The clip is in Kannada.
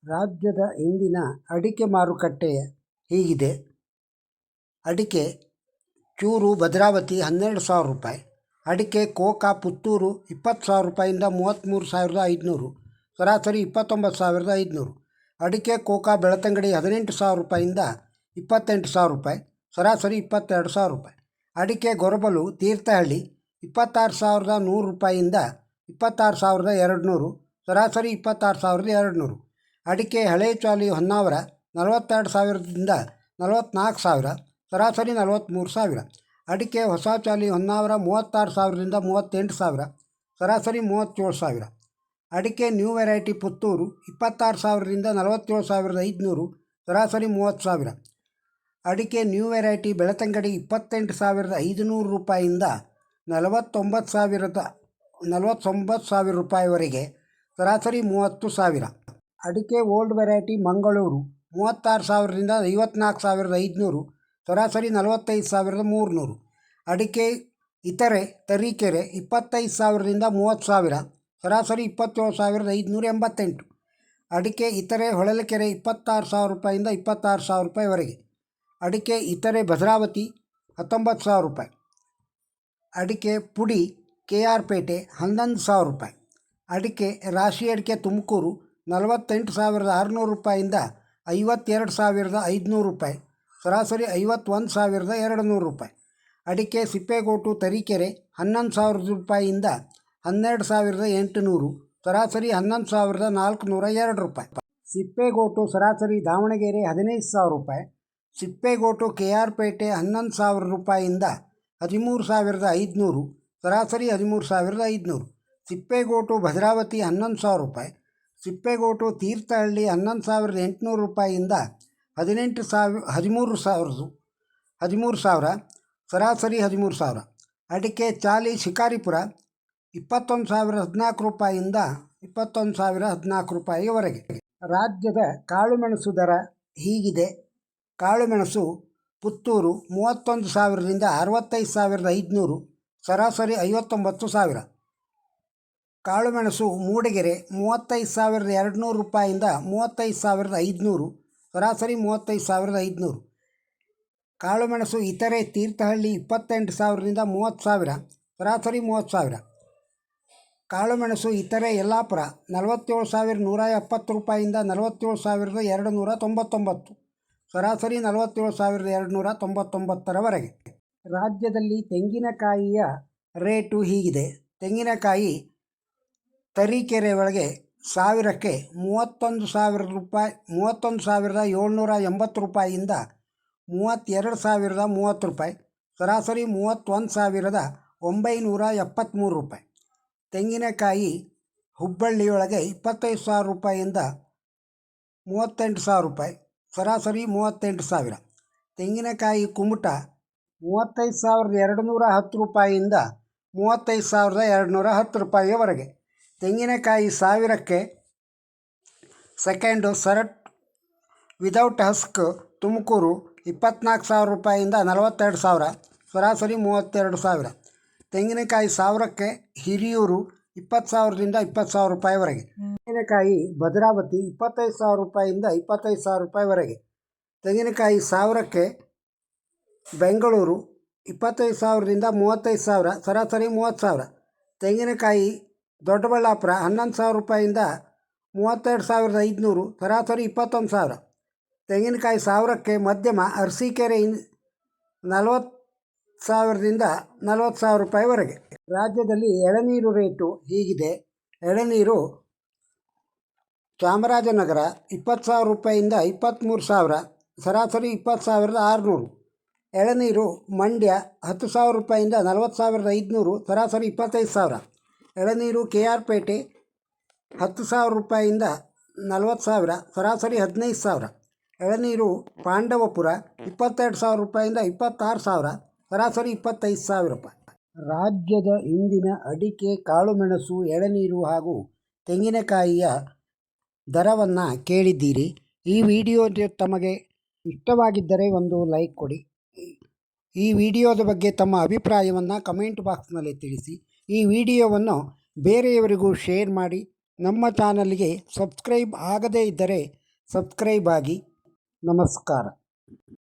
ರಾಜ್ಯದ ಇಂದಿನ ಅಡಿಕೆ ಮಾರುಕಟ್ಟೆ ಹೀಗಿದೆ. ಅಡಿಕೆ ಚೂರು ಭದ್ರಾವತಿ 12,000 ರೂಪಾಯಿ, ಅಡಿಕೆ ಕೋಕಾ ಪುತ್ತೂರು 20,000 ರೂಪಾಯಿಂದ 33,500, ಸರಾಸರಿ 29,500. ಅಡಿಕೆ ಕೋಕಾ ಬೆಳ್ತಂಗಡಿ 18,000 ರೂಪಾಯಿಂದ 28,000 ರೂಪಾಯಿ, ಸರಾಸರಿ 22,000 ರೂಪಾಯಿ. ಅಡಿಕೆ ಗೊರಬಲು ತೀರ್ಥಹಳ್ಳಿ 26,100 ರೂಪಾಯಿಂದ 26,200, ಸರಾಸರಿ 26,200. ಅಡಿಕೆ ಹಳೆ ಚಾಲಿ ಹೊನ್ನಾವರ 42,000ದಿಂದ 44,000, ಸರಾಸರಿ 43,000. ಅಡಿಕೆ ಹೊಸ ಚಾಲಿ ಹೊನ್ನಾವರ 36,000ದಿಂದ 38,000, ಸರಾಸರಿ 37,000. ಅಡಿಕೆ ನ್ಯೂ ವೆರೈಟಿ ಪುತ್ತೂರು 26,000ರಿಂದ 47,500, ಸರಾಸರಿ 30,000. ಅಡಿಕೆ ನ್ಯೂ ವೆರೈಟಿ ಬೆಳ್ತಂಗಡಿ 28,500 ರೂಪಾಯಿಂದ 49,000 ರೂಪಾಯಿವರೆಗೆ, ಸರಾಸರಿ 30,000. ಅಡಿಕೆ ಓಲ್ಡ್ ವೆರೈಟಿ ಮಂಗಳೂರು 36,000ರಿಂದ 54,500, ಸರಾಸರಿ 45,300. ಅಡಿಕೆ ಇತರೆ ತರೀಕೆರೆ 25,000ರಿಂದ 30,000, ಸರಾಸರಿ 27,588. ಅಡಿಕೆ ಇತರೆ ಹೊಳಲ್ಕೆರೆ 26,000 ರೂಪಾಯಿಂದ 26,000 ರೂಪಾಯಿವರೆಗೆ. ಅಡಿಕೆ ಇತರೆ ಭದ್ರಾವತಿ 19,000 ರೂಪಾಯಿ. ಅಡಿಕೆ ಪುಡಿ KR ಪೇಟೆ 11,000 ರೂಪಾಯಿ. ಅಡಿಕೆ ರಾಶಿ ಅಡಿಕೆ ತುಮಕೂರು 48,600 ರೂಪಾಯಿಂದ 52,500 ರೂಪಾಯಿ, ಸರಾಸರಿ 51,200 ರೂಪಾಯಿ. ಅಡಿಕೆ ಸಿಪ್ಪೆಗೋಟು ತರೀಕೆರೆ 11,000 ರೂಪಾಯಿಯಿಂದ 12,800, ಸರಾಸರಿ 11,402 ರೂಪಾಯಿ. ಸಿಪ್ಪೆಗೋಟು ಸರಾಸರಿ ದಾವಣಗೆರೆ 15,000 ರೂಪಾಯಿ. ಸಿಪ್ಪೆಗೋಟು KR ಪೇಟೆ 11,000 ರೂಪಾಯಿಯಿಂದ 13,500, ಸರಾಸರಿ 13,500. ಸಿಪ್ಪೆಗೋಟು ಭದ್ರಾವತಿ 11,000 ರೂಪಾಯಿ. ಸಿಪ್ಪೆಗೋಟು ತೀರ್ಥಹಳ್ಳಿ 11,800 ರೂಪಾಯಿಯಿಂದ 13,000, ಸರಾಸರಿ 13,000. ಅಡಿಕೆ ಚಾಲಿ ಶಿಕಾರಿಪುರ 21,014 ರೂಪಾಯಿಯಿಂದ 21,014 ರೂಪಾಯಿವರೆಗೆ. ರಾಜ್ಯದ ಕಾಳುಮೆಣಸು ದರ ಹೀಗಿದೆ. ಕಾಳುಮೆಣಸು ಪುತ್ತೂರು 31,000ರಿಂದ 65,500, ಸರಾಸರಿ 59,000. ಕಾಳುಮೆಣಸು ಮೂಡಿಗೆರೆ 35,200 ರೂಪಾಯಿಂದ 35,500, ಸರಾಸರಿ 35,500. ಕಾಳುಮೆಣಸು ಇತರೆ ತೀರ್ಥಹಳ್ಳಿ 28,000ರಿಂದ 30,000, ಸರಾಸರಿ 30,000. ಕಾಳುಮೆಣಸು ಇತರೆ ಯಲ್ಲಾಪುರ 47,170 ರೂಪಾಯಿಂದ 47,299, ಸರಾಸರಿ 47,299ರವರೆಗೆ. ರಾಜ್ಯದಲ್ಲಿ ತೆಂಗಿನಕಾಯಿಯ ರೇಟು ಹೀಗಿದೆ. ತೆಂಗಿನಕಾಯಿ ತರೀಕೆರೆ ಒಳಗೆ ಸಾವಿರಕ್ಕೆ 31,780 ರೂಪಾಯಿಯಿಂದ 32,030 ರೂಪಾಯಿ, ಸರಾಸರಿ 31,973 ರೂಪಾಯಿ. ತೆಂಗಿನಕಾಯಿ ಹುಬ್ಬಳ್ಳಿಯೊಳಗೆ 25,000 ರೂಪಾಯಿಯಿಂದ 38,000 ರೂಪಾಯಿ, ಸರಾಸರಿ 38,000. ತೆಂಗಿನಕಾಯಿ ಕುಮಟ 35,210 ರೂಪಾಯಿಯಿಂದ 35,210 ರೂಪಾಯಿಯವರೆಗೆ. ತೆಂಗಿನಕಾಯಿ ಸಾವಿರಕ್ಕೆ ಸೆಕೆಂಡು ಸರಟ್ ವಿದೌಟ್ ಹಸ್ಕ್ ತುಮಕೂರು 24,000 ರೂಪಾಯಿಯಿಂದ 42,000, ಸರಾಸರಿ 32,000. ತೆಂಗಿನಕಾಯಿ ಸಾವಿರಕ್ಕೆ ಹಿರಿಯೂರು 20,000ರಿಂದ 20,000 ರೂಪಾಯಿವರೆಗೆ. ತೆಂಗಿನಕಾಯಿ ಭದ್ರಾವತಿ 25,000 ರೂಪಾಯಿಯಿಂದ 25,000 ರೂಪಾಯಿವರೆಗೆ. ತೆಂಗಿನಕಾಯಿ ಸಾವಿರಕ್ಕೆ ಬೆಂಗಳೂರು 25,000ರಿಂದ 35,000, ಸರಾಸರಿ 30,000. ತೆಂಗಿನಕಾಯಿ ದೊಡ್ಡಬಳ್ಳಾಪುರ 11,000 ರೂಪಾಯಿಯಿಂದ 32,500, ಸರಾಸರಿ 21,000. ತೆಂಗಿನಕಾಯಿ ಸಾವಿರಕ್ಕೆ ಮಧ್ಯಮ ಅರಸೀಕೆರೆ 40,000ದಿಂದ 40,000 ರೂಪಾಯಿವರೆಗೆ. ರಾಜ್ಯದಲ್ಲಿ ಎಳನೀರು ರೇಟು ಹೀಗಿದೆ. ಎಳನೀರು ಚಾಮರಾಜನಗರ 20,000 ರೂಪಾಯಿಯಿಂದ 23,000, ಸರಾಸರಿ 20,600. ಎಳನೀರು ಮಂಡ್ಯ 10,000 ರೂಪಾಯಿಯಿಂದ 40,500, ಸರಾಸರಿ 25,000. ಎಳನೀರು KR ಪೇಟೆ 10,000 ರೂಪಾಯಿಯಿಂದ 40,000, ಸರಾಸರಿ 15,000. ಎಳನೀರು ಪಾಂಡವಪುರ 22,000 ರೂಪಾಯಿಯಿಂದ 26,000, ಸರಾಸರಿ 25,000 ರೂಪಾಯಿ. ರಾಜ್ಯದ ಇಂದಿನ ಅಡಿಕೆ, ಕಾಳುಮೆಣಸು, ಎಳನೀರು ಹಾಗೂ ತೆಂಗಿನಕಾಯಿಯ ದರವನ್ನು ಕೇಳಿದ್ದೀರಿ. ಈ ವಿಡಿಯೋ ತಮಗೆ ಇಷ್ಟವಾಗಿದ್ದರೆ ಒಂದು ಲೈಕ್ ಕೊಡಿ. ಈ ವಿಡಿಯೋದ ಬಗ್ಗೆ ತಮ್ಮ ಅಭಿಪ್ರಾಯವನ್ನು ಕಮೆಂಟ್ ಬಾಕ್ಸ್ನಲ್ಲಿ ತಿಳಿಸಿ. ಈ ವಿಡಿಯೋವನ್ನು ಬೇರೆಯವರಿಗೂ ಶೇರ್ ಮಾಡಿ. ನಮ್ಮ ಚಾನಲ್ಗೆ ಸಬ್ಸ್ಕ್ರೈಬ್ ಆಗದೇ ಇದ್ದರೆ ಸಬ್ಸ್ಕ್ರೈಬ್ ಆಗಿ. ನಮಸ್ಕಾರ.